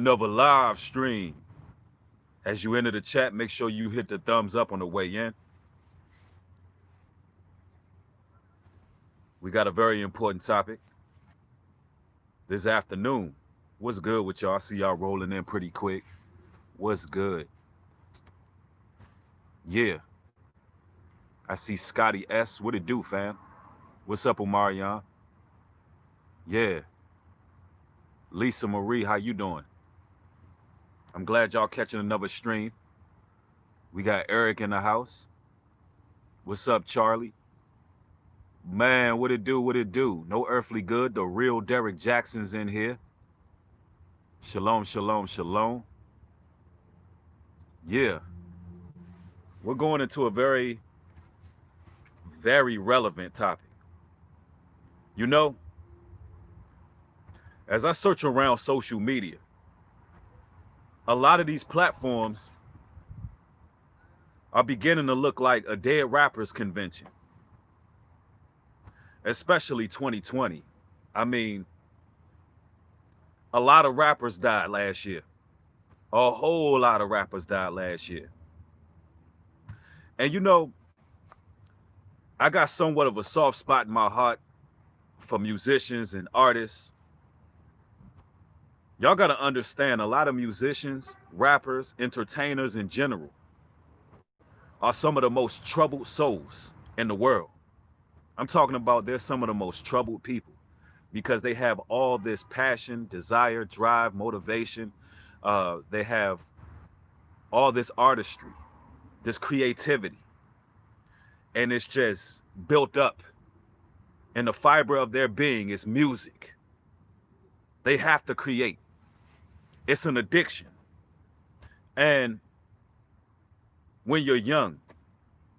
another live stream. As you enter the chat, make sure you hit the thumbs up on the way in. We got a very important topic this afternoon. What's good with y'all? I see y'all rolling in pretty quick. What's good? Yeah. I see Scotty S. What it do, fam? What's up, Omarion? Yeah. Lisa Marie, how you doing? I'm glad y'all catching another stream. We got Eric in the house. What's up, Charlie? Man, what it do, what it do? No earthly good. The real Derek Jackson's in here. Shalom, shalom, shalom. Yeah. We're going into a very, very relevant topic. You know, as I search around social media, a lot of these platforms are beginning to look like a dead rappers convention, especially 2020. I mean, a lot of rappers died last year. A whole lot of rappers died last year. And you know, I got somewhat of a soft spot in my heart for musicians and artists. Y'all got to understand, a lot of musicians, rappers, entertainers in general are some of the most troubled souls in the world. I'm talking about they're some of the most troubled people because they have all this passion, desire, drive, motivation. They have all this artistry, this creativity, and it's just built up in the fiber of their being is music. They have to create. It's an addiction. And when you're young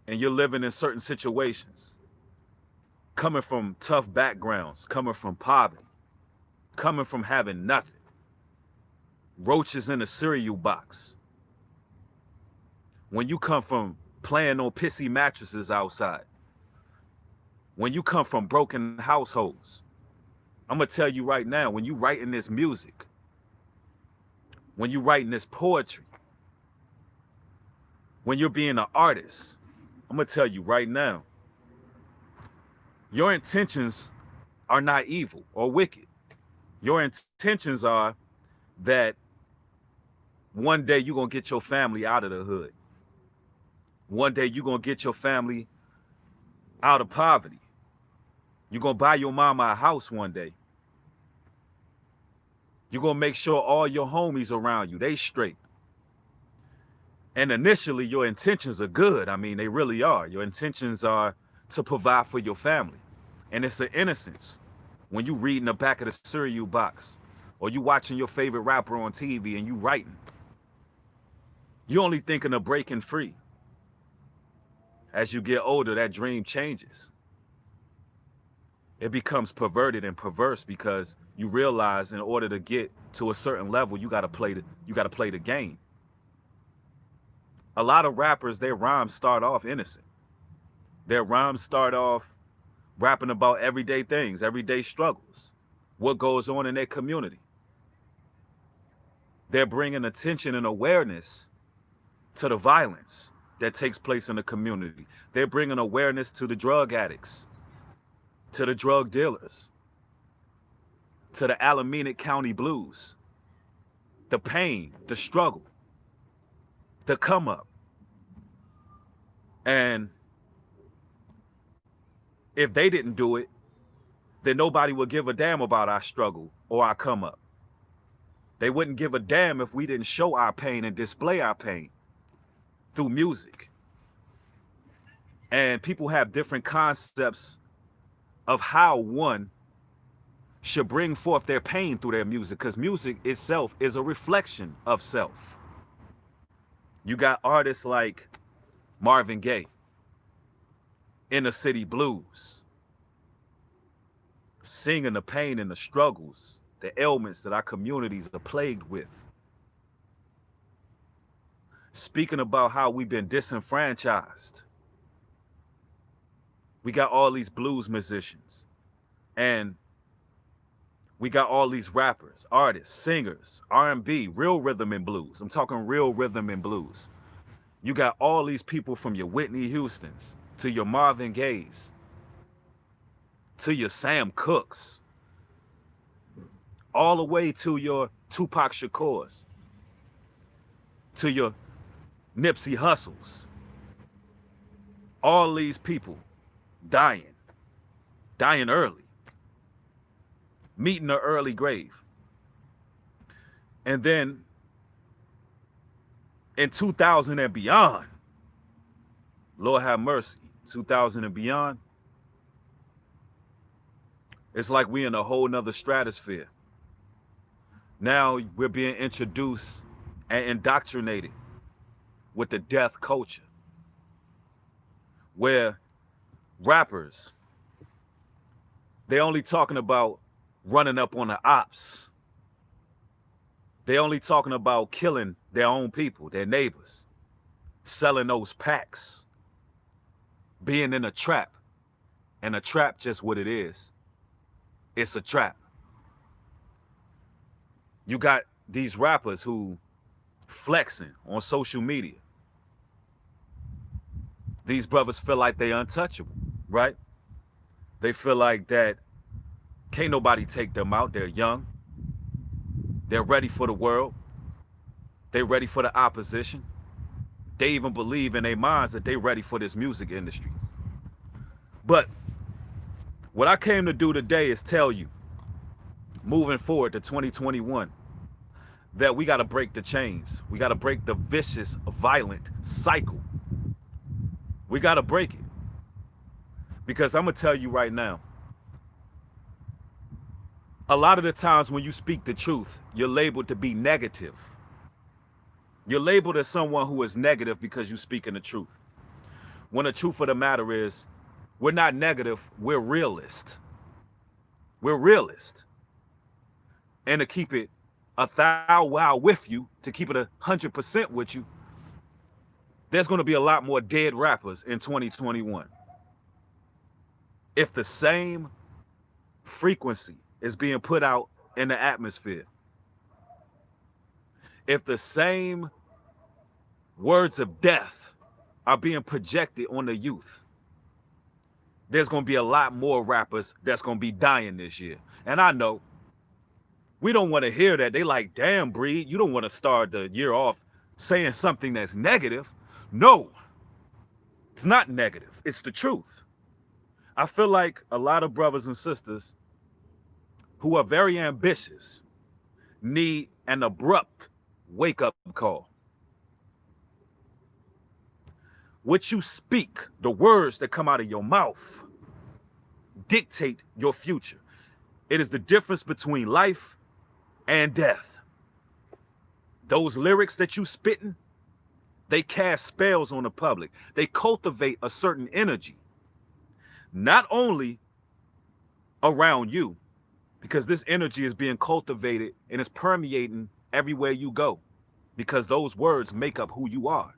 and you're living in certain situations, coming from tough backgrounds, coming from poverty, coming from having nothing, roaches in a cereal box, when you come from playing on pissy mattresses outside, when you come from broken households, I'm going to tell you right now, when you writing this music, when you writing this poetry, when you're being an artist, I'm going to tell you right now, your intentions are not evil or wicked. Your intentions are that one day you're going to get your family out of the hood. One day you're going to get your family out of poverty. You're going to buy your mama a house one day. You're going to make sure all your homies around you, they straight. And initially, your intentions are good. I mean, they really are. Your intentions are to provide for your family. And it's an innocence. When you read in the back of the cereal box, or you watching your favorite rapper on TV and you writing, you only thinking of breaking free. As you get older, that dream changes. It becomes perverted and perverse because you realize in order to get to a certain level, you got to play the game. A lot of rappers, their rhymes start off innocent. Their rhymes start off rapping about everyday things, everyday struggles, what goes on in their community. They're bringing attention and awareness to the violence that takes place in the community. They're bringing awareness to the drug addicts, to the drug dealers, to the Alameda County blues, the pain, the struggle, the come up. And if they didn't do it, then nobody would give a damn about our struggle or our come up. They wouldn't give a damn if we didn't show our pain and display our pain through music. And people have different concepts of how one should bring forth their pain through their music, because music itself is a reflection of self. You got artists like Marvin Gaye, Inner City Blues, singing the pain and the struggles, the ailments that our communities are plagued with. Speaking about how we've been disenfranchised. We got all these blues musicians. And We got all these rappers, artists, singers, R&B, real rhythm and blues. I'm talking real rhythm and blues. You got all these people from your Whitney Houstons to your Marvin Gayes to your Sam Cookes, all the way to your Tupac Shakurs, to your Nipsey Hussles. All these people dying early, meeting an early grave. And then in 2000 and beyond, Lord have mercy, 2000 and beyond, it's like we in a whole nother stratosphere. Now we're being introduced and indoctrinated with the death culture, where rappers, they only talking about running up on the ops. They only talking about killing their own people, their neighbors, selling those packs, being in a trap. And a trap, just what it is. It's a trap. You got these rappers who flexing on social media. These brothers feel like they untouchable, right? They feel like that can't nobody take them out. They're young. They're ready for the world. They're ready for the opposition. They even believe in their minds that they're ready for this music industry. But what I came to do today is tell you, moving forward to 2021, that we got to break the chains. We got to break the vicious, violent cycle. We got to break it. Because I'm going to tell you right now, a lot of the times when you speak the truth, you're labeled to be negative. You're labeled as someone who is negative because you're speaking the truth. When the truth of the matter is, we're not negative, we're realist. We're realist. And to keep it 1,000 wow with you, to keep it 100% with you, there's going to be a lot more dead rappers in 2021. If the same frequency is being put out in the atmosphere, if the same words of death are being projected on the youth, there's going to be a lot more rappers that's going to be dying this year. And I know we don't want to hear that. They like, damn, Breed, you don't want to start the year off saying something that's negative. No, it's not negative. It's the truth. I feel like a lot of brothers and sisters who are very ambitious need an abrupt wake-up call. What you speak, the words that come out of your mouth, dictate your future. It is the difference between life and death. Those lyrics that you spitting, they cast spells on the public. They cultivate a certain energy, not only around you, because this energy is being cultivated and is permeating everywhere you go, because those words make up who you are.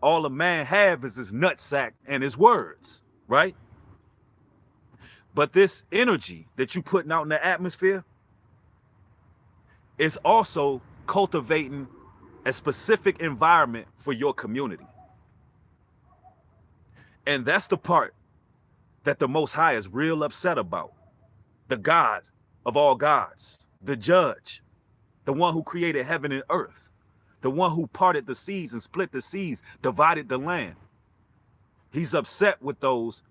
All a man have is his nutsack and his words, right? But this energy that you putting out in the atmosphere is also cultivating a specific environment for your community. And that's the part that the Most High is real upset about. The God of all gods, the judge, the one who created heaven and earth, the one who parted the seas and split the seas, divided the land. He's upset with those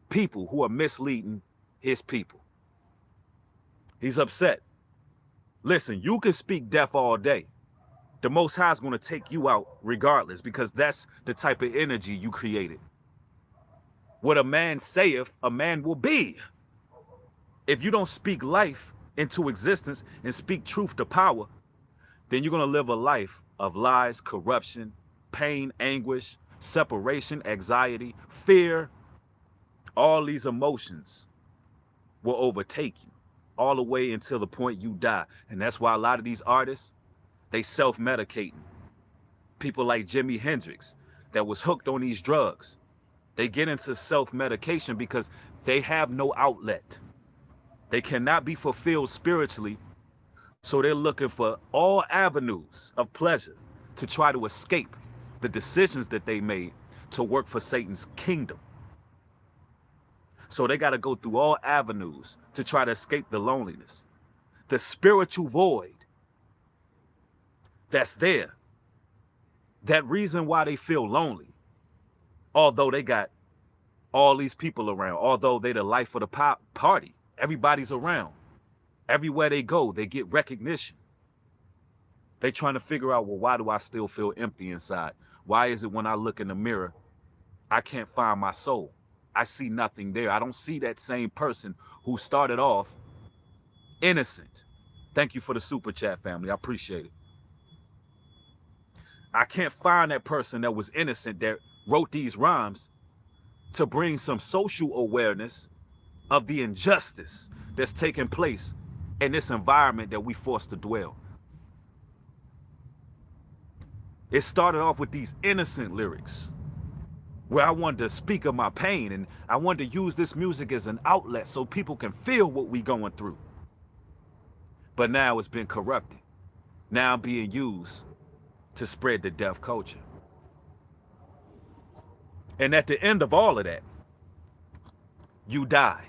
people who are misleading his people. He's upset. Listen, you can speak death all day. The Most High is going to take you out regardless, because that's the type of energy you created. What a man saith, a man will be. If you don't speak life into existence and speak truth to power, then you're going to live a life of lies, corruption, pain, anguish, separation, anxiety, fear. All these emotions will overtake you all the way until the point you die. And that's why a lot of these artists, they self-medicating. People like Jimi Hendrix that was hooked on these drugs, they get into self-medication because they have no outlet. They cannot be fulfilled spiritually, so they're looking for all avenues of pleasure to try to escape the decisions that they made to work for Satan's kingdom. So they got to go through all avenues to try to escape the loneliness, the spiritual void that's there. That reason why they feel lonely, although they got all these people around, although they the life of the party, everybody's around. Everywhere they go, they get recognition. They trying to figure out, well, why do I still feel empty inside? Why is it when I look in the mirror, I can't find my soul? I see nothing there. I don't see that same person who started off innocent. Thank you for the super chat, family. I appreciate it. I can't find that person that was innocent that wrote these rhymes to bring some social awareness of the injustice that's taking place in this environment that we forced to dwell. It started off with these innocent lyrics where I wanted to speak of my pain, and I wanted to use this music as an outlet so people can feel what we going through. But now it's been corrupted. Now I'm being used to spread the deaf culture. And at the end of all of that, you die.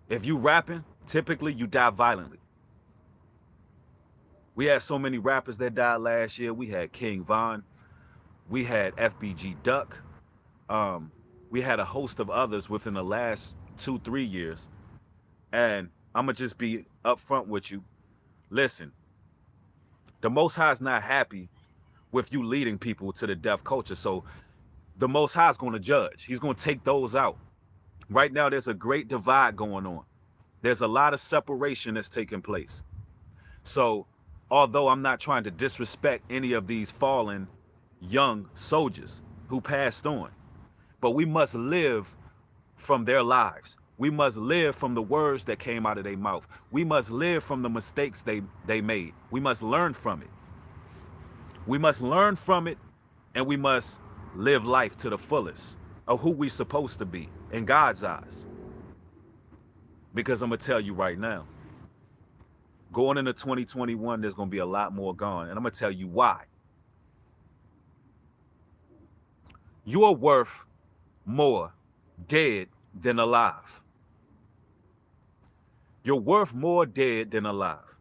If you rapping, typically you die violently. We had so many rappers that died last year. We had King Von. We had FBG Duck. We had a host of others within the last 2-3 years. And I'm going to just be upfront with you. Listen, the Most High is not happy with you leading people to the deaf culture. So the Most High is going to judge. He's going to take those out. Right now, there's a great divide going on. There's a lot of separation that's taking place. So although I'm not trying to disrespect any of these fallen young soldiers who passed on, but we must live from their lives. We must live from the words that came out of their mouth. We must live from the mistakes they made. We must learn from it. We must learn from it, and we must live life to the fullest of who we're supposed to be in God's eyes. Because I'm going to tell you right now, going into 2021, there's going to be a lot more gone. And I'm going to tell you why. You are worth more dead than alive. You're worth more dead than alive.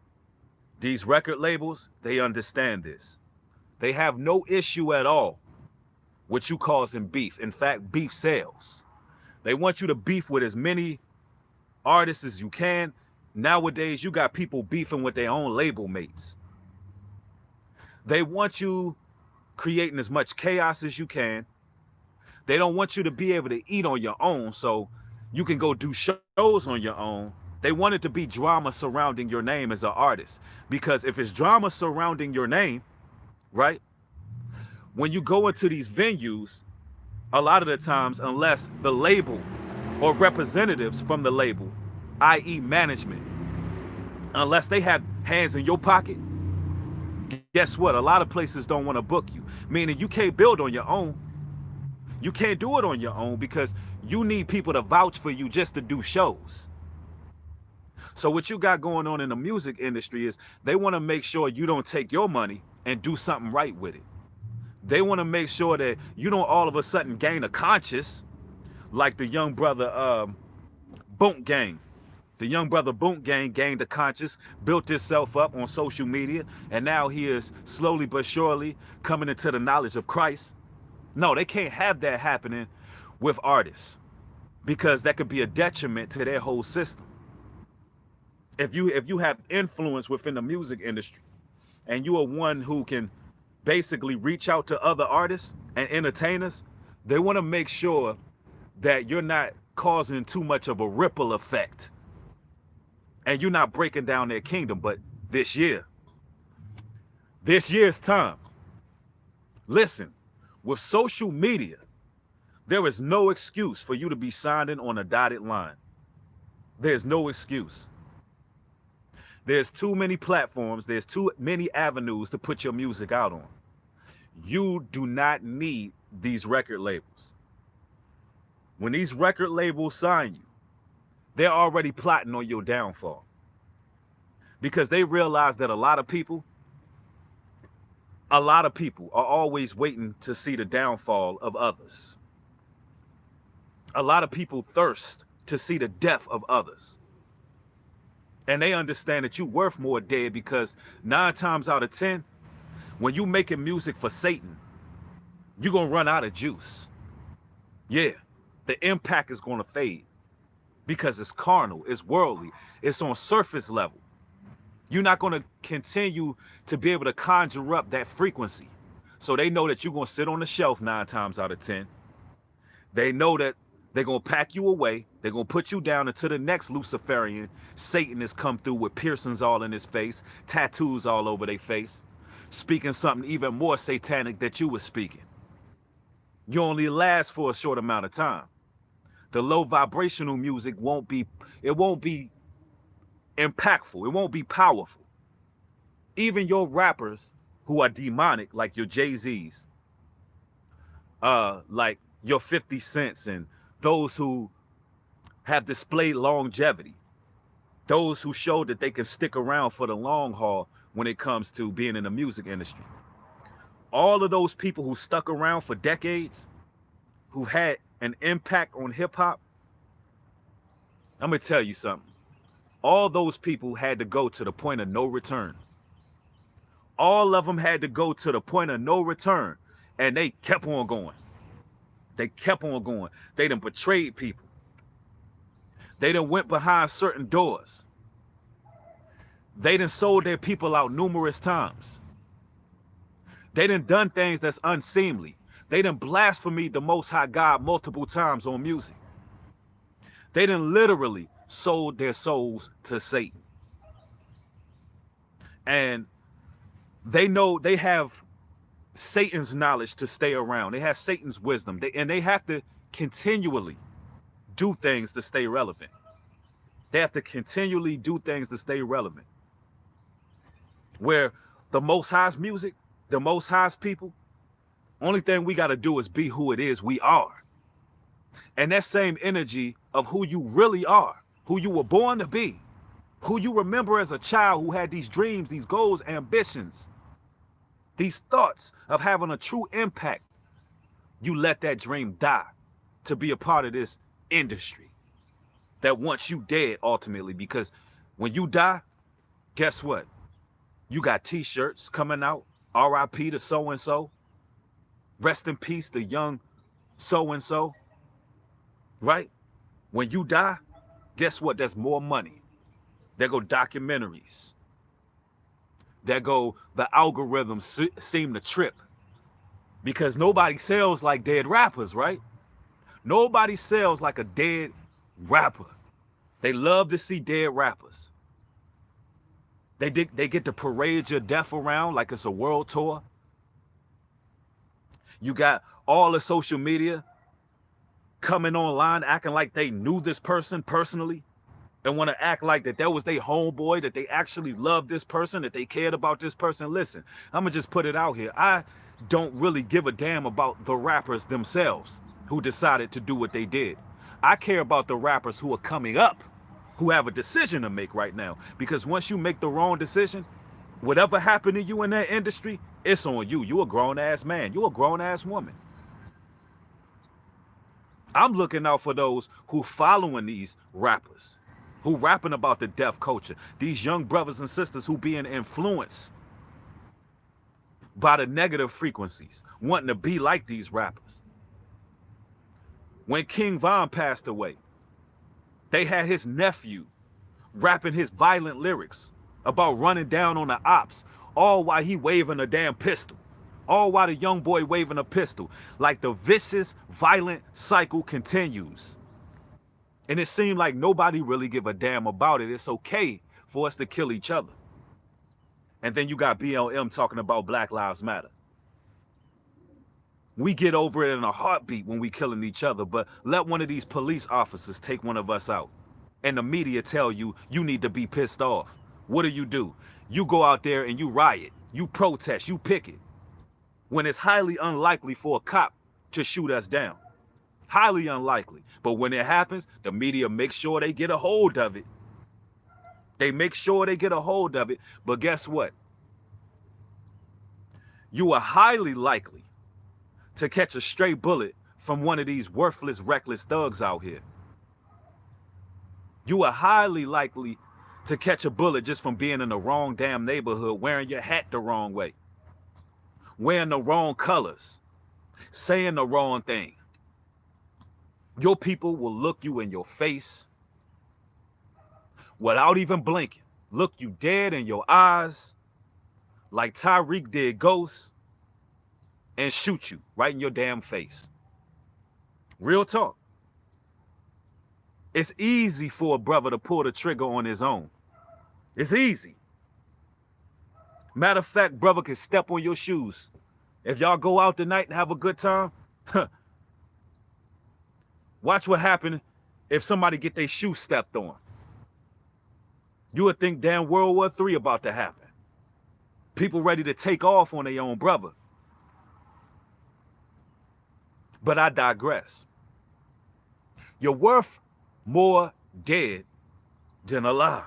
These record labels, they understand this. They have no issue at all with you causing beef. In fact, beef sells. They want you to beef with as many artists as you can. Nowadays, you got people beefing with their own label mates. They want you creating as much chaos as you can. They don't want you to be able to eat on your own so you can go do shows on your own. They want it to be drama surrounding your name as an artist. Because if it's drama surrounding your name, right? When you go into these venues, a lot of the times, unless the label or representatives from the label, i.e. management, unless they have hands in your pocket, guess what? A lot of places don't want to book you. Meaning you can't build on your own. You can't do it on your own because you need people to vouch for you just to do shows. So what you got going on in the music industry is they want to make sure you don't take your money and do something right with it. They want to make sure that you don't all of a sudden gain a conscience like the young brother Boont Gang. The young brother Boont Gang gained a conscience, built himself up on social media, and now he is slowly but surely coming into the knowledge of Christ. No, they can't have that happening with artists because that could be a detriment to their whole system. If you have influence within the music industry and you are one who can basically reach out to other artists and entertainers, they want to make sure that you're not causing too much of a ripple effect and you're not breaking down their kingdom. But this year's time, listen, with social media, there is no excuse for you to be signing on a dotted line. There's no excuse. There's too many platforms. There's too many avenues to put your music out on. You do not need these record labels. When these record labels sign you, They're already plotting on your downfall because they realize that a lot of people are always waiting to see the downfall of others. A lot of people thirst to see the death of others. And they understand that you're worth more dead because 9 times out of 10, when you making music for Satan, you're going to run out of juice. Yeah, the impact is going to fade because it's carnal, it's worldly, it's on surface level. You're not going to continue to be able to conjure up that frequency. So they know that you're going to sit on the shelf 9 times out of 10. They know that they're going to pack you away. They're going to put you down until the next Luciferian Satan has come through with piercings all in his face, tattoos all over their face, speaking something even more satanic that you were speaking. You only last for a short amount of time. The low vibrational music won't be impactful. It won't be powerful. Even your rappers who are demonic, like your Jay-Z's, like your 50 Cents, and those who have displayed longevity, those who show that they can stick around for the long haul when it comes to being in the music industry. All of those people who stuck around for decades, who had an impact on hip-hop, I'm going to tell you something. All those people had to go to the point of no return. All of them had to go to the point of no return, and they kept on going. They kept on going. They done betrayed people. They done went behind certain doors. They done sold their people out numerous times. They done things that's unseemly. They done blasphemed the Most High God multiple times on music. They done literally sold their souls to Satan. And they know they have Satan's knowledge to stay around. They have Satan's wisdom. And they have to continually do things to stay relevant. They have to continually do things to stay relevant. Where the Most High's music, the Most High's people, only thing we got to do is be who it is we are. And that same energy of who you really are, who you were born to be, who you remember as a child who had these dreams, these goals, ambitions, these thoughts of having a true impact, you let that dream die to be a part of this industry that wants you dead ultimately. Because when you die, guess what? You got t-shirts coming out, RIP to so-and-so, rest in peace to young so-and-so, right? When you die, guess what? There's more money. There go documentaries. There go the algorithms seem to trip because nobody sells like dead rappers, right? Nobody sells like a dead rapper. They love to see dead rappers. They get to parade your death around like it's a world tour. You got all the social media coming online acting like they knew this person personally and want to act like that was their homeboy, that they actually loved this person, that they cared about this person. Listen, I'm going to just put it out here. I don't really give a damn about the rappers themselves who decided to do what they did. I care about the rappers who are coming up, who have a decision to make right now. Because once you make the wrong decision, whatever happened to you in that industry, it's on you. You're a grown-ass man. You're a grown-ass woman. I'm looking out for those who following these rappers, who rapping about the deaf culture. These young brothers and sisters who being influenced by the negative frequencies, wanting to be like these rappers. When King Von passed away, they had his nephew rapping his violent lyrics about running down on the ops, all while he waving a damn pistol. All while the young boy waving a pistol. Like the vicious, violent cycle continues. And it seemed like nobody really give a damn about it. It's okay for us to kill each other. And then you got BLM talking about Black Lives Matter. We get over it in a heartbeat when we killing each other, but let one of these police officers take one of us out. And the media tell you, you need to be pissed off. What do? You go out there and you riot. You protest. You picket. When it's highly unlikely for a cop to shoot us down. Highly unlikely. But when it happens, the media makes sure they get a hold of it. They make sure they get a hold of it. But guess what? You are highly likely to catch a stray bullet from one of these worthless, reckless thugs out here. You are highly likely to catch a bullet just from being in the wrong damn neighborhood, wearing your hat the wrong way, wearing the wrong colors, saying the wrong thing. Your people will look you in your face without even blinking, look you dead in your eyes like Tyreek did Ghost, and shoot you right in your damn face. Real talk. It's easy for a brother to pull the trigger on his own. It's easy. Matter of fact, brother can step on your shoes. If y'all go out tonight and have a good time, watch what happens if somebody get their shoe stepped on. You would think damn World War III about to happen. People ready to take off on their own brother. But I digress. You're worth more dead than alive.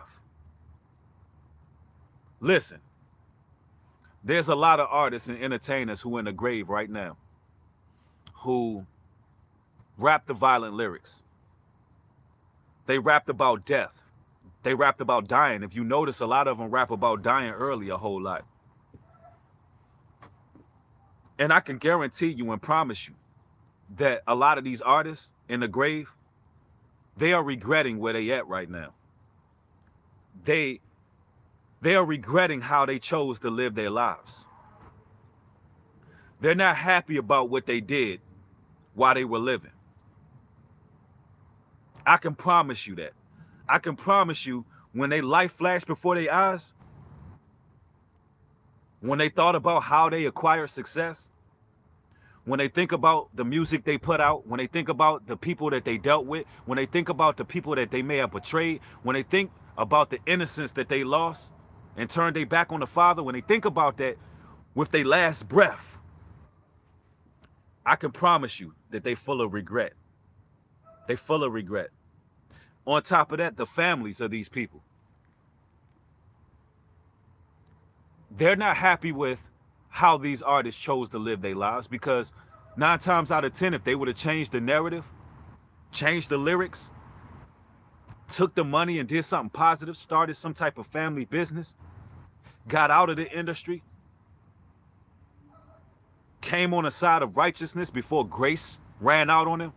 Listen, there's a lot of artists and entertainers who are in the grave right now who rap the violent lyrics. They rapped about death. They rapped about dying. If you notice, a lot of them rap about dying early a whole lot. And I can guarantee you and promise you that a lot of these artists in the grave, they are regretting where they at right now. They are regretting how they chose to live their lives. They're not happy about what they did while they were living. I can promise you that. I can promise you when they life flashed before their eyes, when they thought about how they acquired success, when they think about the music they put out, when they think about the people that they dealt with, when they think about the people that they may have betrayed, when they think about the innocence that they lost and turned their back on the Father, when they think about that with their last breath, I can promise you that they full of regret. They full of regret. On top of that, the families of these people, they're not happy with how these artists chose to live their lives, because 9 times out of 10, if they would have changed the narrative, changed the lyrics, took the money and did something positive, started some type of family business, got out of the industry, came on the side of righteousness before grace ran out on them,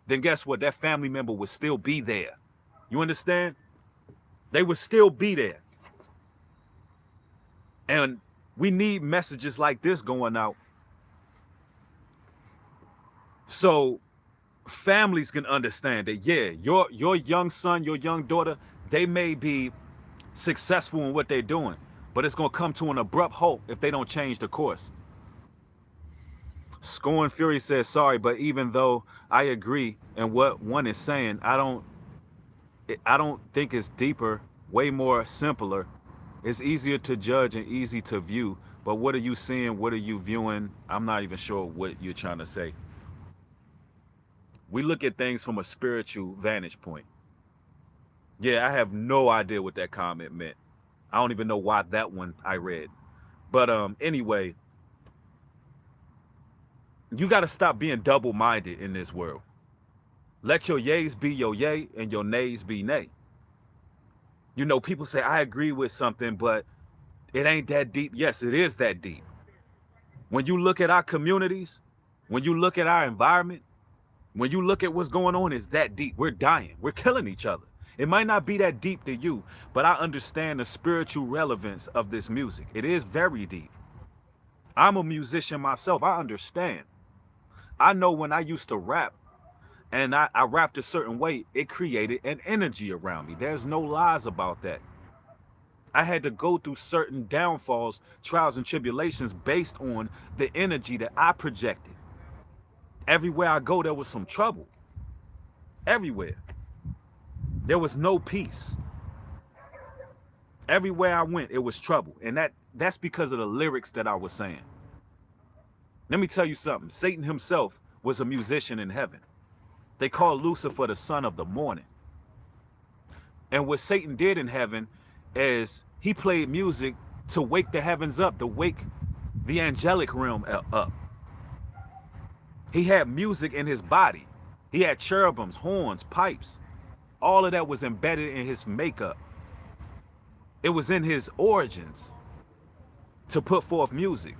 then guess what? That family member would still be there. You understand? They would still be there. And we need messages like this going out so families can understand that, yeah, your young son, your young daughter, they may be successful in what they're doing, but it's going to come to an abrupt halt if they don't change the course. Scorn Fury says, sorry, but even though I agree in what one is saying, I don't think it's deeper, way more simpler. It's easier to judge and easy to view, but what are you seeing? What are you viewing? I'm not even sure what you're trying to say. We look at things from a spiritual vantage point. Yeah, I have no idea what that comment meant. I don't even know why that one I read. But anyway, you got to stop being double-minded in this world. Let your yays be your yay and your nays be nay. You know, people say, I agree with something, but it ain't that deep. Yes, it is that deep. When you look at our communities, when you look at our environment, when you look at what's going on, it's that deep. We're dying. We're killing each other. It might not be that deep to you, but I understand the spiritual relevance of this music. It is very deep. I'm a musician myself. I understand. I know when I used to rap and I rapped a certain way, it created an energy around me. There's no lies about that. I had to go through certain downfalls, trials, and tribulations based on the energy that I projected. Everywhere I go, there was some trouble. Everywhere. There was no peace. Everywhere I went, it was trouble. And that's because of the lyrics that I was saying. Let me tell you something. Satan himself was a musician in heaven. They called Lucifer the son of the morning. And what Satan did in heaven is he played music to wake the heavens up, to wake the angelic realm up. He had music in his body. He had cherubims, horns, pipes. All of that was embedded in his makeup. It was in his origins to put forth music.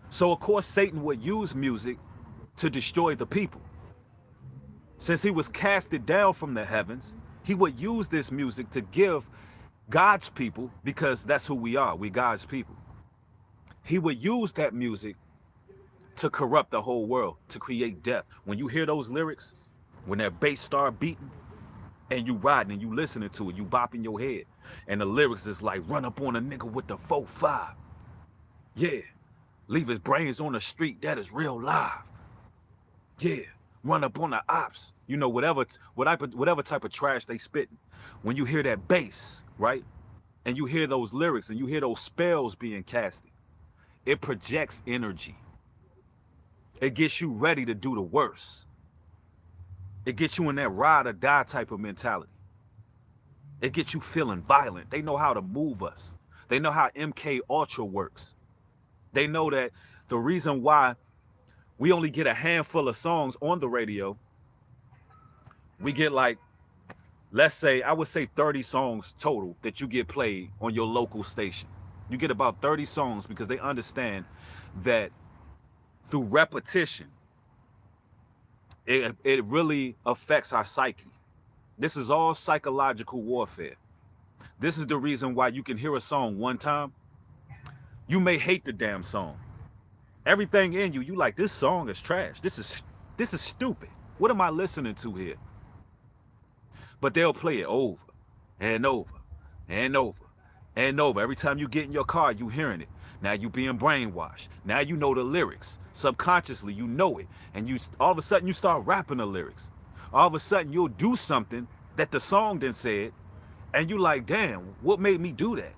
So of course Satan would use music to destroy the people. Since he was casted down from the heavens, he would use this music to give God's people, because that's who we are, we God's people. He would use that music to corrupt the whole world, to create death. When you hear those lyrics, when that bass start beating, and you riding and you listening to it, you bopping your head, and the lyrics is like, run up on a nigga with the 4-5. Yeah, leave his brains on the street, that is real live. Yeah, run up on the ops. You know, whatever type of trash they spitting. When you hear that bass, right? And you hear those lyrics and you hear those spells being casted, it projects energy. It gets you ready to do the worst. It gets you in that ride or die type of mentality. It gets you feeling violent. They know how to move us. They know how MK Ultra works. They know that the reason why we only get a handful of songs on the radio, we get like, let's say, I would say 30 songs total that you get played on your local station. You get about 30 songs because they understand that through repetition, it really affects our psyche. This is all psychological warfare. This is the reason why you can hear a song one time. You may hate the damn song. Everything in you like, this song is trash. This is stupid. What am I listening to here? But they'll play it over and over and over and over. Every time you get in your car, you hearing it. Now you being brainwashed. Now you know the lyrics. Subconsciously, you know it. And you all of a sudden you start rapping the lyrics. All of a sudden you'll do something that the song done said, and you like, damn, what made me do that?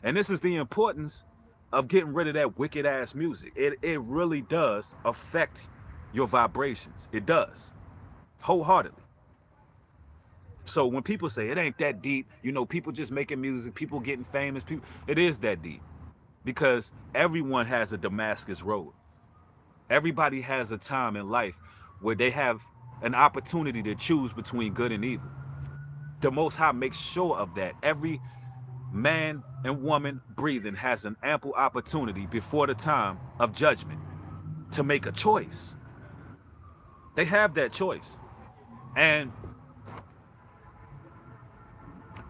And this is the importance of getting rid of that wicked ass music. It really does affect your vibrations. It does, wholeheartedly. So when people say it ain't that deep, you know, people just making music, people getting famous, people, it is that deep. Because everyone has a Damascus road. Everybody has a time in life where they have an opportunity to choose between good and evil. The Most High makes sure of that. Every man and woman breathing has an ample opportunity before the time of judgment to make a choice. They have that choice. And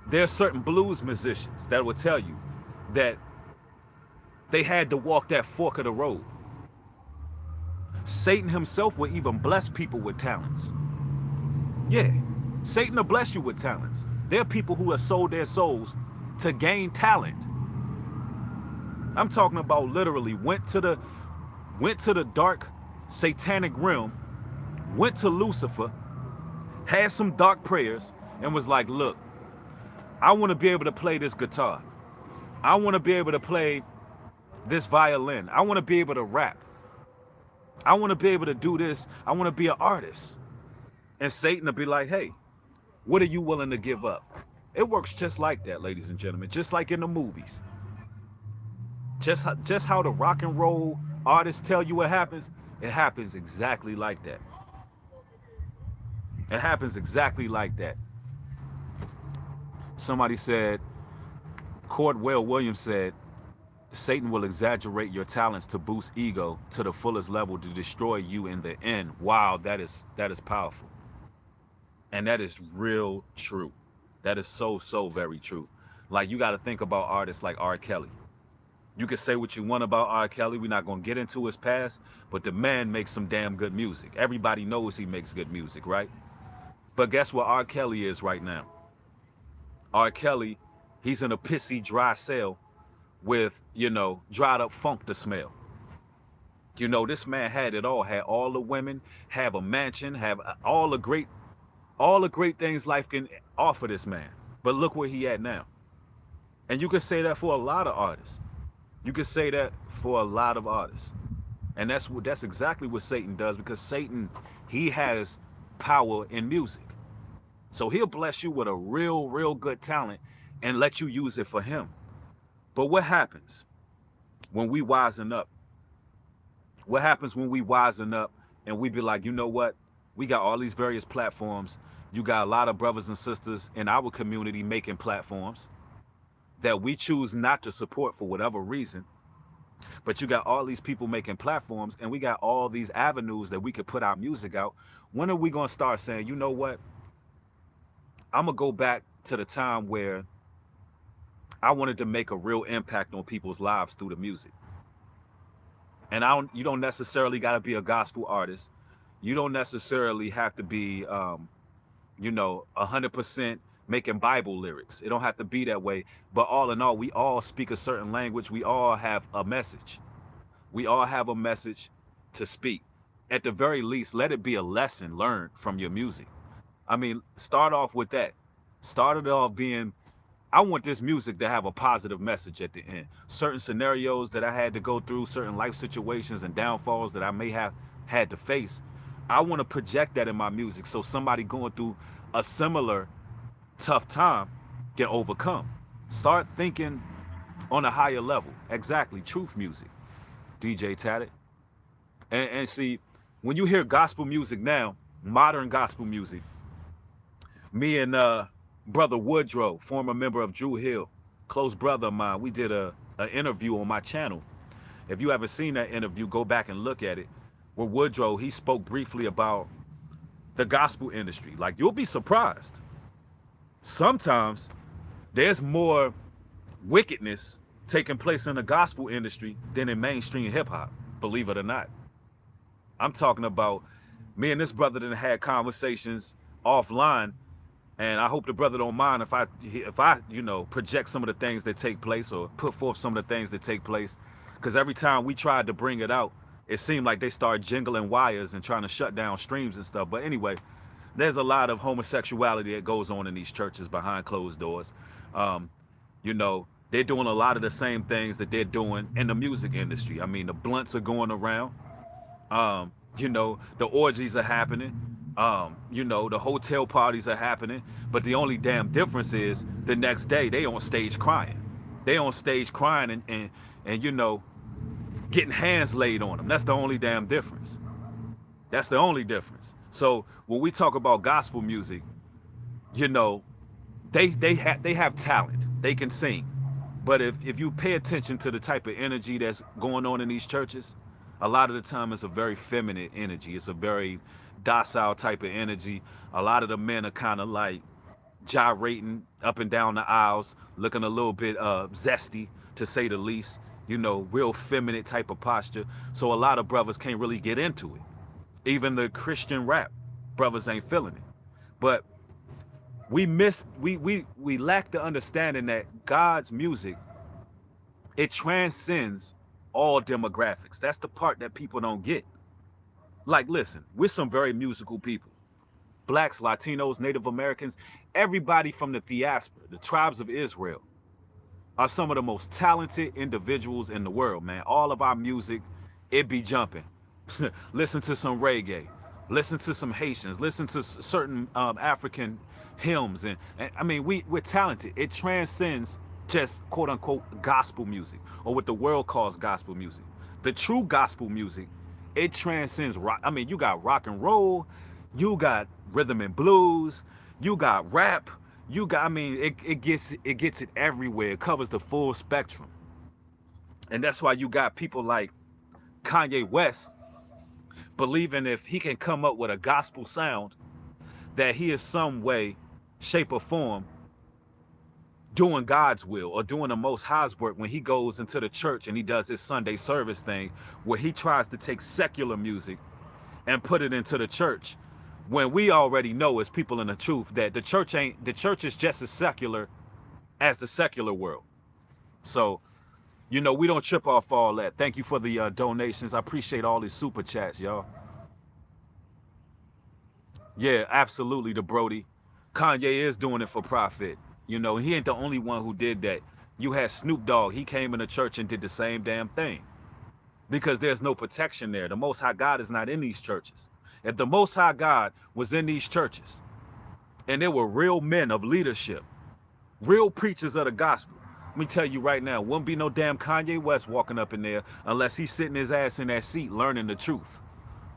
there are certain blues musicians that will tell you that they had to walk that fork of the road. Satan himself will even bless people with talents. Yeah, Satan will bless you with talents. There are people who have sold their souls to gain talent. I'm talking about literally went to the dark satanic realm, went to Lucifer, had some dark prayers, and was like, look, I want to be able to play this guitar. I want to be able to play this violin. I want to be able to rap. I want to be able to do this. I want to be an artist. And Satan will be like, hey, what are you willing to give up? It works just like that, ladies and gentlemen, just like in the movies. Just how the rock and roll artists tell you it happens exactly like that. It happens exactly like that. Somebody said, Cordwell Williams said, Satan will exaggerate your talents to boost ego to the fullest level to destroy you in the end. Wow, that is powerful. And that is real true. That is so very true. Like, you got to think about artists like R. Kelly. You can say what you want about R. Kelly. We're not going to get into his past, but the man makes some damn good music. Everybody knows he makes good music, right? But guess what R. Kelly is right now? R. Kelly, he's in a pissy, dry cell with, you know, dried up funk to smell. You know, this man had it all, had all the women, have a mansion, have all the great things life can offer this man. But look where he at now. And you can say that for a lot of artists. You can say that for a lot of artists. And that's exactly what Satan does, because Satan, he has power in music. So he'll bless you with a real good talent and let you use it for him. But what happens when we wisen up? What happens when we wisen up and we be like, you know what? We got all these various platforms. You got a lot of brothers and sisters in our community making platforms that we choose not to support for whatever reason. But you got all these people making platforms, and we got all these avenues that we could put our music out. When are we going to start saying, you know what? I'm going to go back to the time where I wanted to make a real impact on people's lives through the music. And you don't necessarily got to be a gospel artist. You don't necessarily have to be, 100% making Bible lyrics. It don't have to be that way. But all in all, we all speak a certain language. We all have a message. We all have a message to speak. At the very least, let it be a lesson learned from your music. I mean, start off with that. Start it off being, I want this music to have a positive message at the end. Certain scenarios that I had to go through, certain life situations and downfalls that I may have had to face, I want to project that in my music so somebody going through a similar tough time can overcome. Start thinking on a higher level. Exactly. Truth music. DJ Tatted. And see, when you hear gospel music now, modern gospel music, me and brother Woodrow, former member of Drew Hill, close brother of mine, we did an interview on my channel. If you haven't seen that interview, go back and look at it. Where Woodrow, he spoke briefly about the gospel industry. Like, you'll be surprised. Sometimes there's more wickedness taking place in the gospel industry than in mainstream hip hop, believe it or not. I'm talking about, me and this brother done had conversations offline, and I hope the brother don't mind if I project some of the things that take place or put forth some of the things that take place, because every time we tried to bring it out, it seemed like they started jingling wires and trying to shut down streams and stuff. But anyway, there's a lot of homosexuality that goes on in these churches behind closed doors. They're doing a lot of the same things that they're doing in the music industry. I mean, the blunts are going around. The orgies are happening. The hotel parties are happening. But the only damn difference is the next day they on stage crying. They on stage crying and getting hands laid on them. That's the only damn difference. That's the only difference. So when we talk about gospel music, they have talent. They can sing. But if you pay attention to the type of energy that's going on in these churches, a lot of the time it's a very feminine energy. It's a very docile type of energy. A lot of the men are kind of like gyrating up and down the aisles, looking a little bit zesty, to say the least. Real feminine type of posture. So a lot of brothers can't really get into it. Even the Christian rap brothers ain't feeling it. But we lack the understanding that God's music, it transcends all demographics. That's the part that people don't get. Like, listen, we're some very musical people. Blacks, Latinos, Native Americans, everybody from the diaspora, the tribes of Israel, are some of the most talented individuals in the world, man. All of our music, it be jumping. Listen to some reggae. Listen to some Haitians. Listen to certain African hymns. And I mean, we're talented. It transcends just quote unquote gospel music, or what the world calls gospel music. The true gospel music, it transcends rock. I mean, you got rock and roll, you got rhythm and blues, you got rap, it gets it everywhere. It covers the full spectrum. And that's why you got people like Kanye West believing if he can come up with a gospel sound, that he is some way, shape, or form doing God's will or doing the Most High's work when he goes into the church and he does his Sunday service thing, where he tries to take secular music and put it into the church, when we already know as people in the truth that the church is just as secular as the secular world. So, we don't trip off all that. Thank you for the donations. I appreciate all these super chats, y'all. Yeah, absolutely, the Brody. Kanye is doing it for profit. He ain't the only one who did that. You had Snoop Dogg. He came in the church and did the same damn thing. because there's no protection there. The Most High God is not in these churches. If the Most High God was in these churches and there were real men of leadership, real preachers of the gospel, let me tell you right now, wouldn't be no damn Kanye West walking up in there unless he's sitting his ass in that seat learning the truth.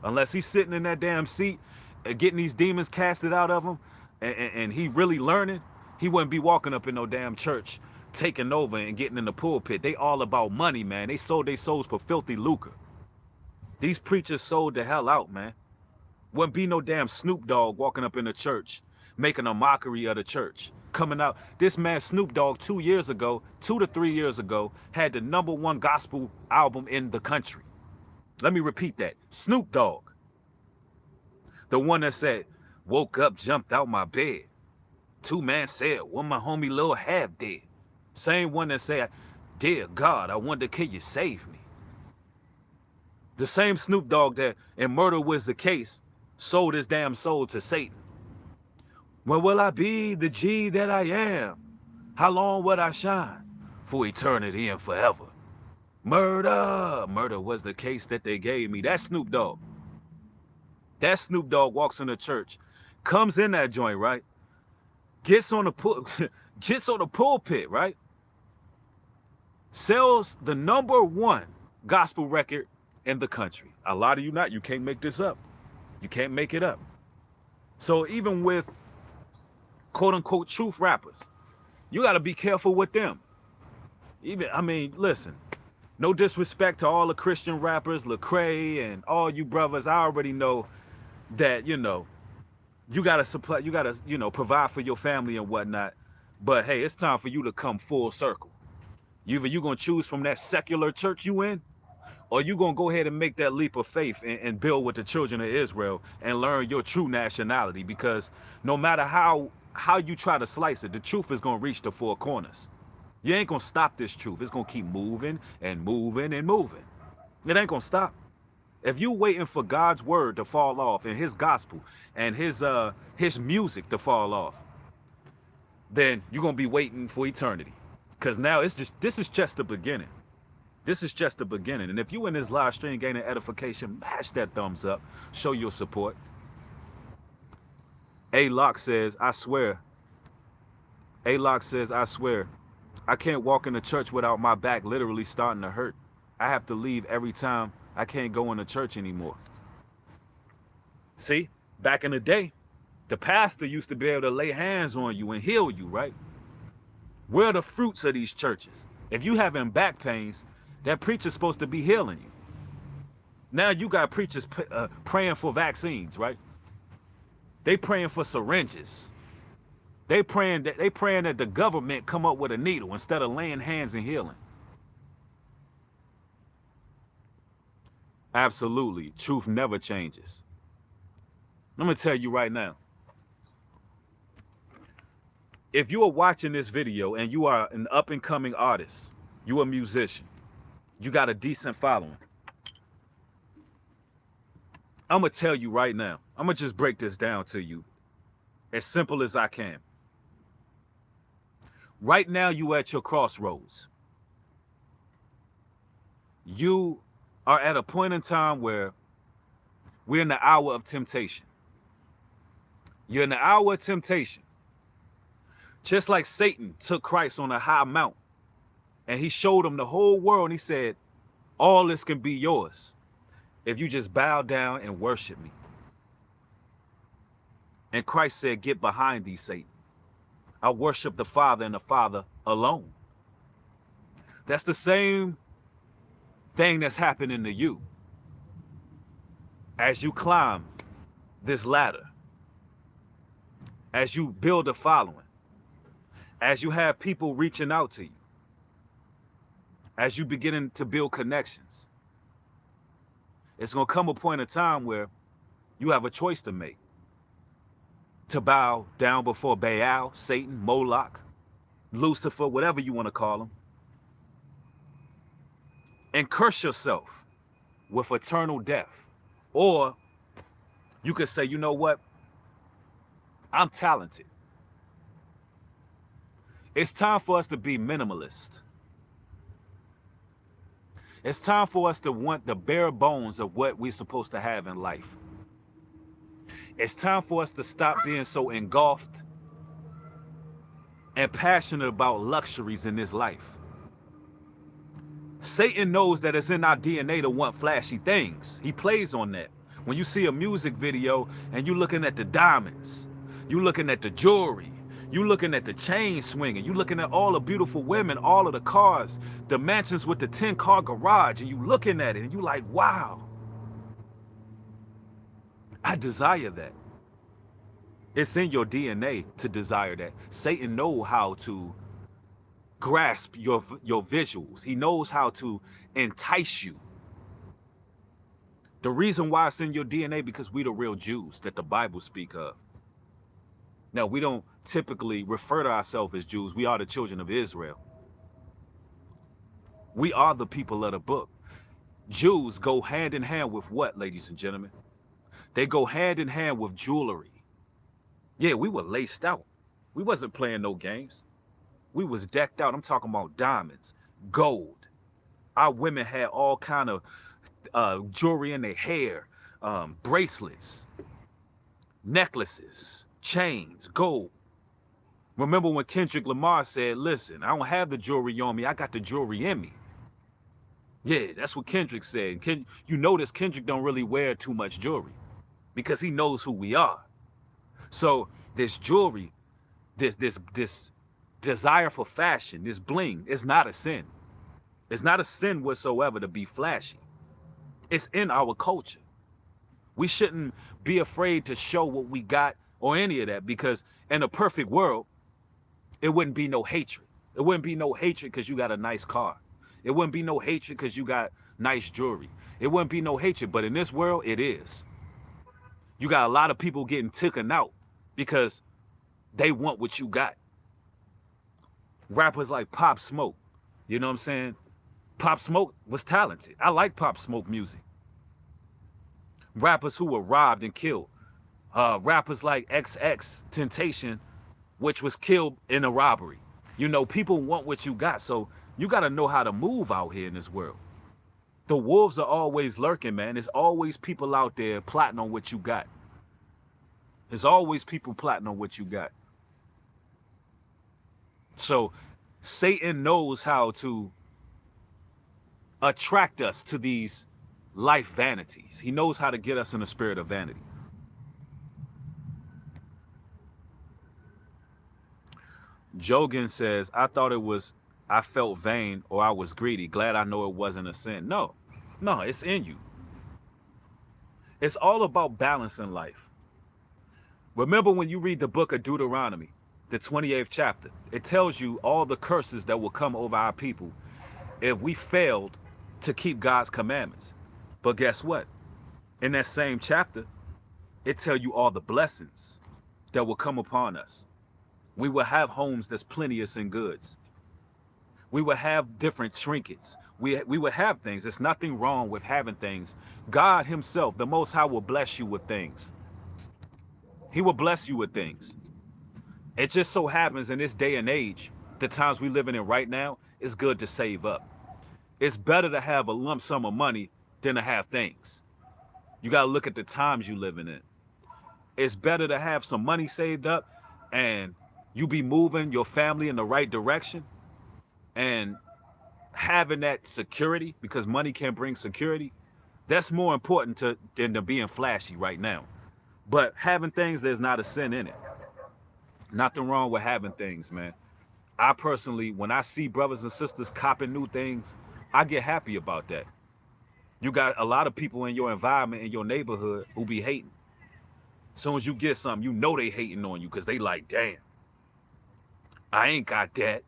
Unless he's sitting in that damn seat and getting these demons casted out of him and he really learning, he wouldn't be walking up in no damn church taking over and getting in the pulpit. They all about money, man. They sold their souls for filthy lucre. These preachers sold the hell out, man. Wouldn't be no damn Snoop Dogg walking up in the church making a mockery of the church. Coming out, this man Snoop Dogg 2 to 3 years ago, had the #1 gospel album in the country. Let me repeat that. Snoop Dogg. The one that said, woke up, jumped out my bed. 2 man said, when my homie Lil half dead. Same one that said, dear God, I wonder can you save me? The same Snoop Dogg that in Murder Was the Case sold his damn soul to Satan. When will I be the G that I am? How long would I shine? For eternity and forever. Murder was the case that they gave me. That's Snoop Dogg. That Snoop Dogg walks in the church, comes in that joint, right? Gets on the pulpit, right? Sells the #1 gospel record in the country. A lot of you not, you can't make this up. You can't make it up. So even with quote unquote truth rappers, you got to be careful with them. Even, I mean, listen, no disrespect to all the Christian rappers, Lecrae and all you brothers. I already know that, you know, you got to supply, you got to, you know, provide for your family and whatnot. But hey, it's time for you to come full circle. Either you're going to choose from that secular church you in, or you're going to go ahead and make that leap of faith and build with the children of Israel and learn your true nationality. Because no matter how you try to slice it, the truth is going to reach the 4 corners. You ain't going to stop this truth. It's going to keep moving and moving and moving. It ain't going to stop. If you waiting for God's word to fall off and his gospel and his music to fall off, then you're going to be waiting for eternity. Because now this is just the beginning. This is just the beginning. And if you in this live stream gaining edification, mash that thumbs up. Show your support. A-Lock says, I swear. A-Lock says, I swear. I can't walk in the church without my back literally starting to hurt. I have to leave every time. I can't go in the church anymore. See, back in the day, the pastor used to be able to lay hands on you and heal you, right? Where are the fruits of these churches? If you having back pains, that preacher's supposed to be healing you. Now you got preachers praying for vaccines, right? They praying for syringes. They praying that the government come up with a needle instead of laying hands and healing. Absolutely, truth never changes. I'm gonna tell you right now. If you are watching this video and you are an up-and-coming artist, you a musician, you got a decent following, I'm gonna tell you right now, I'm gonna just break this down to you as simple as I can. Right now, you at your crossroads. You are at a point in time where we're in the hour of temptation. You're in the hour of temptation. Just like Satan took Christ on a high mount and he showed him the whole world and he said, all this can be yours if you just bow down and worship me. And Christ said, get behind thee, Satan. I worship the Father and the Father alone. That's the same thing that's happening to you as you climb this ladder, as you build a following, as you have people reaching out to you, as you beginning to build connections. It's going to come a point in time where you have a choice to make. To bow down before Baal, Satan, Moloch, Lucifer, whatever you want to call him, and curse yourself with eternal death. Or you could say, you know what? I'm talented. It's time for us to be minimalist. It's time for us to want the bare bones of what we're supposed to have in life. It's time for us to stop being so engulfed and passionate about luxuries in this life. Satan knows that it's in our DNA to want flashy things. He plays on that. When you see a music video and you looking at the diamonds, you looking at the jewelry, you looking at the chain swinging, you looking at all the beautiful women, all of the cars, the mansions with the 10-car garage, and you looking at it and you like, wow, I desire that. It's in your DNA to desire that. Satan knows how to grasp your visuals. He knows how to entice you. The reason why it's in your DNA, because we the real Jews that the Bible speak of. Now, we don't typically refer to ourselves as Jews. We are the children of Israel. We are the people of the book. Jews go hand in hand with what, ladies and gentlemen? They go hand in hand with jewelry. Yeah, we were laced out. We wasn't playing no games. We was decked out. I'm talking about diamonds, gold. Our women had all kind of jewelry in their hair, bracelets, necklaces, chains, gold. Remember when Kendrick Lamar said, listen, I don't have the jewelry on me, I got the jewelry in me. Yeah, that's what Kendrick said. You notice Kendrick don't really wear too much jewelry because he knows who we are. So this jewelry, this desire for fashion, this bling, is not a sin. It's not a sin whatsoever to be flashy. It's in our culture. We shouldn't be afraid to show what we got or any of that, because in a perfect world, it wouldn't be no hatred. It wouldn't be no hatred because you got a nice car. It wouldn't be no hatred because you got nice jewelry. It wouldn't be no hatred, but in this world, it is. You got a lot of people getting taken out because they want what you got. Rappers like Pop Smoke, you know what I'm saying? Pop Smoke was talented. I like Pop Smoke music. Rappers who were robbed and killed. Rappers like XX Temptation, which was killed in a robbery. You know, people want what you got, so you got to know how to move out here in this world. The wolves are always lurking, man. There's always people out there plotting on what you got. There's always people plotting on what you got. So Satan knows how to attract us to these life vanities. He knows how to get us in the spirit of vanity. Jogan says, I thought it was, I felt vain or I was greedy. Glad I know it wasn't a sin. No, it's in you. It's all about balance in life. Remember when you read the book of Deuteronomy, the 28th chapter, it tells you all the curses that will come over our people if we failed to keep God's commandments. But guess what? In that same chapter, it tells you all the blessings that will come upon us. We will have homes that's plenteous in goods. We will have different trinkets. We will have things. There's nothing wrong with having things. God himself, the Most High, will bless you with things. He will bless you with things. It just so happens in this day and age, the times we living in right now, it's good to save up. It's better to have a lump sum of money than to have things. You got to look at the times you living in. It's better to have some money saved up and you be moving your family in the right direction and having that security, because money can bring security. That's more important than to being flashy right now. But having things, there's not a sin in it. Nothing wrong with having things, man. I personally, when I see brothers and sisters copping new things, I get happy about that. You got a lot of people in your environment, in your neighborhood, who be hating. As soon as you get something, you know they hating on you because they like, damn, I ain't got that.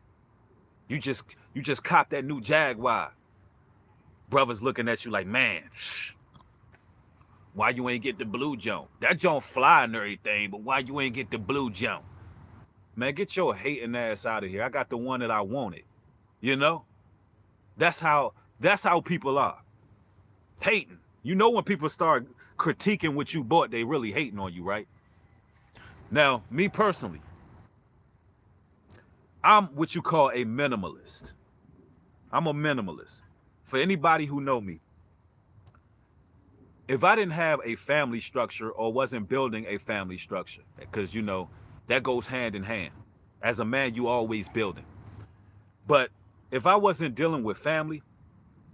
You just copped that new Jaguar. Brothers looking at you like, man, why you ain't get the blue jump? That jump fly and everything, but why you ain't get the blue jump? Man, get your hating ass out of here. I got the one that I wanted. You know? That's how people are. Hating. You know, when people start critiquing what you bought, they really hating on you, right? Now, me personally, I'm what you call a minimalist. I'm a minimalist. For anybody who know me, if I didn't have a family structure or wasn't building a family structure, because you know that goes hand in hand. As a man, you always building. But if I wasn't dealing with family,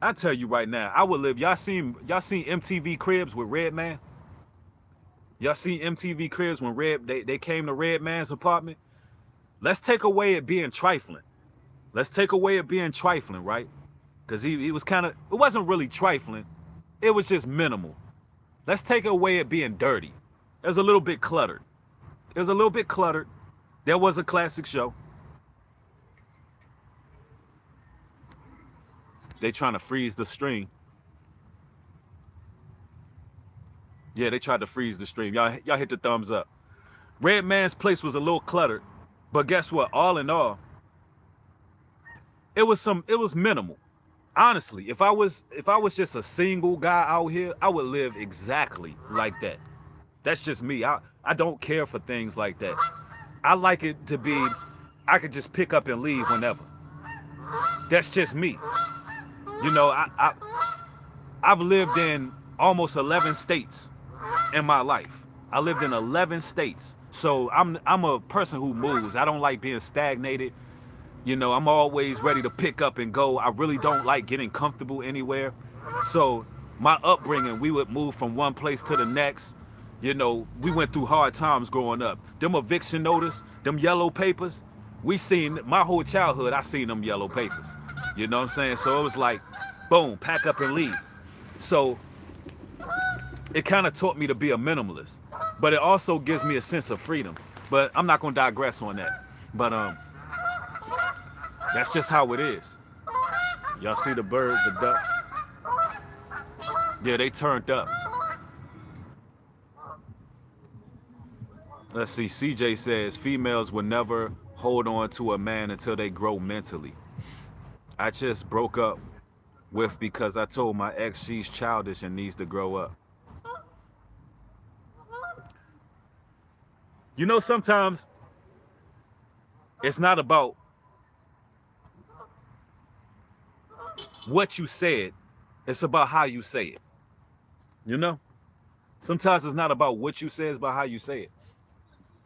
I tell you right now, I would live. Y'all seen MTV Cribs with Redman? Y'all seen MTV Cribs when they came to Redman's apartment? Let's take away it being trifling. Let's take away it being trifling, right? Because he was kind of, it wasn't really trifling. It was just minimal. Let's take away it being dirty. It was a little bit cluttered. It was a little bit cluttered. There was a classic show. They trying to freeze the stream. Yeah, they tried to freeze the stream. Y'all hit the thumbs up. Redman's place was a little cluttered, but guess what? All in all, it was minimal. Honestly, if I was just a single guy out here, I would live exactly like that. That's just me. I don't care for things like that. I like it to be, I could just pick up and leave whenever. That's just me. You know, I've lived in almost 11 states in my life. I lived in 11 states. So I'm a person who moves. I don't like being stagnated. You know, I'm always ready to pick up and go. I really don't like getting comfortable anywhere. So my upbringing, we would move from one place to the next. You know, we went through hard times growing up. Them eviction notice, them yellow papers, we seen, my whole childhood, I seen them yellow papers. You know what I'm saying? So it was like, boom, pack up and leave. So it kind of taught me to be a minimalist, but it also gives me a sense of freedom. But I'm not gonna digress on that. But that's just how it is. Y'all see the birds, the ducks? Yeah, they turned up. Let's see, CJ says, females will never hold on to a man until they grow mentally. I just broke up with because I told my ex she's childish and needs to grow up. You know, sometimes it's not about what you said, it's about how you say it. You know? Sometimes it's not about what you say, it's about how you say it.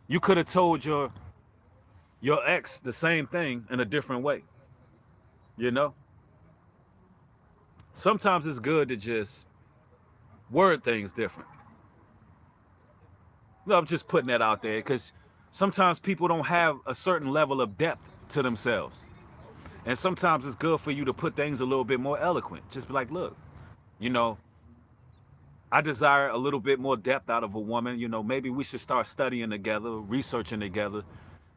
You could have told your ex the same thing in a different way. You know? Sometimes it's good to just word things different. No, I'm just putting that out there because sometimes people don't have a certain level of depth to themselves. And sometimes it's good for you to put things a little bit more eloquent. Just be like, look, you know, I desire a little bit more depth out of a woman. You know, maybe we should start studying together, researching together.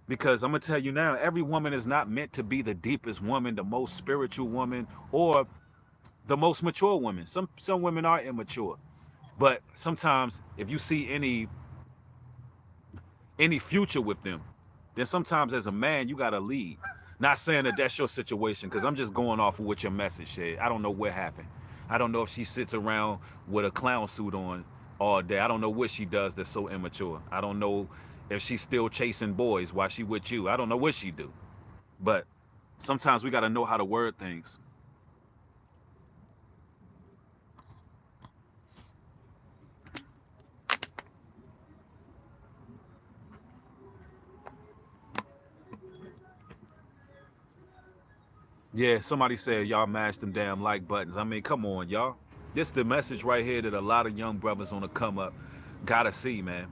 Because I'm going to tell you now, every woman is not meant to be the deepest woman, the most spiritual woman, or the most mature woman. Some women are immature. But sometimes if you see any future with them, then sometimes as a man, you got to lead. Not saying that that's your situation, because I'm just going off of what your message said. I don't know what happened. I don't know if she sits around with a clown suit on all day. I don't know what she does that's so immature. I don't know if she's still chasing boys while she with you. I don't know what she do. But sometimes we got to know how to word things. Yeah, somebody said y'all mash them damn like buttons. I mean, come on, y'all. This is the message right here that a lot of young brothers on the come up gotta see, man.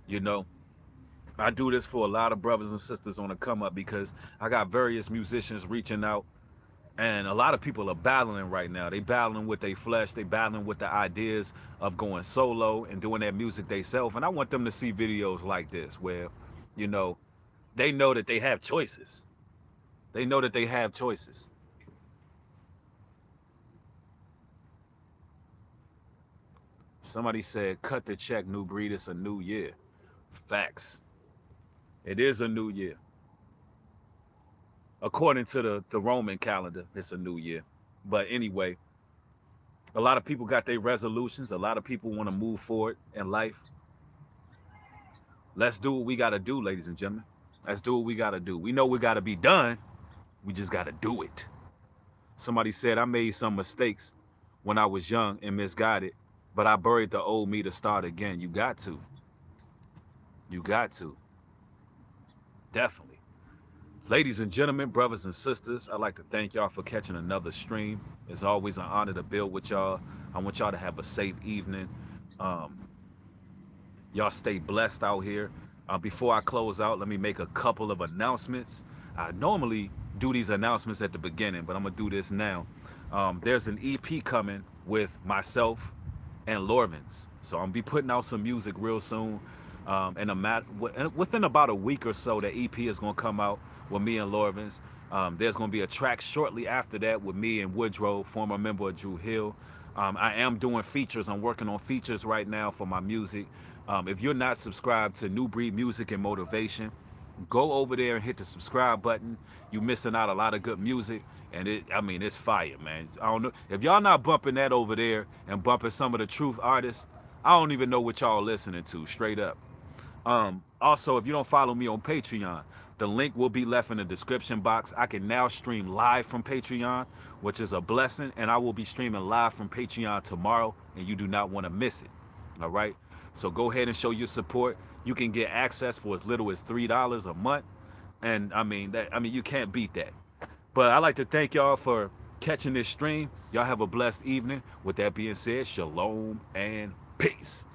You know, I do this for a lot of brothers and sisters on the come up because I got various musicians reaching out, and a lot of people are battling right now. They battling with their flesh. They battling with the ideas of going solo and doing their music themselves. And I want them to see videos like this where, you know that they have choices. They know that they have choices. Somebody said, cut the check, New Breed. It's a new year. Facts. It is a new year. According to the Roman calendar, it's a new year. But anyway, a lot of people got their resolutions. A lot of people want to move forward in life. Let's do what we got to do, ladies and gentlemen. Let's do what we got to do. We know we got to be done. We just got to do it. Somebody said I made some mistakes when I was young and misguided, but I buried the old me to start again. You got to. You got to. Definitely. Ladies and gentlemen, brothers and sisters, I'd like to thank y'all for catching another stream. It's always an honor to build with y'all. I want y'all to have a safe evening. Um, Y'all stay blessed out here. Before I close out, let me make a couple of announcements. I normally do these announcements at the beginning, but I'm going to do this now. There's an EP coming with myself and Lorvins. So I'm going to be putting out some music real soon. Within about a week or so, the EP is going to come out with me and Lorvins. There's going to be a track shortly after that with me and Woodrow, former member of Drew Hill. I am doing features. I'm working on features right now for my music. If you're not subscribed to New Breed Music and Motivation, go over there and hit the subscribe button. You're missing out a lot of good music, and it's fire, man. I don't know if y'all not bumping that over there and bumping some of the truth artists. I don't even know what y'all listening to, straight up. Also, if you don't follow me on Patreon, the link will be left in the description box. I can now stream live from Patreon, which is a blessing, and I will be streaming live from Patreon tomorrow, and you do not want to miss it. All right? So go ahead and show your support. You can get access for as little as $3 a month, and you can't beat that. But I'd like to thank y'all for catching this stream. Y'all have a blessed evening. With that being said, shalom and peace.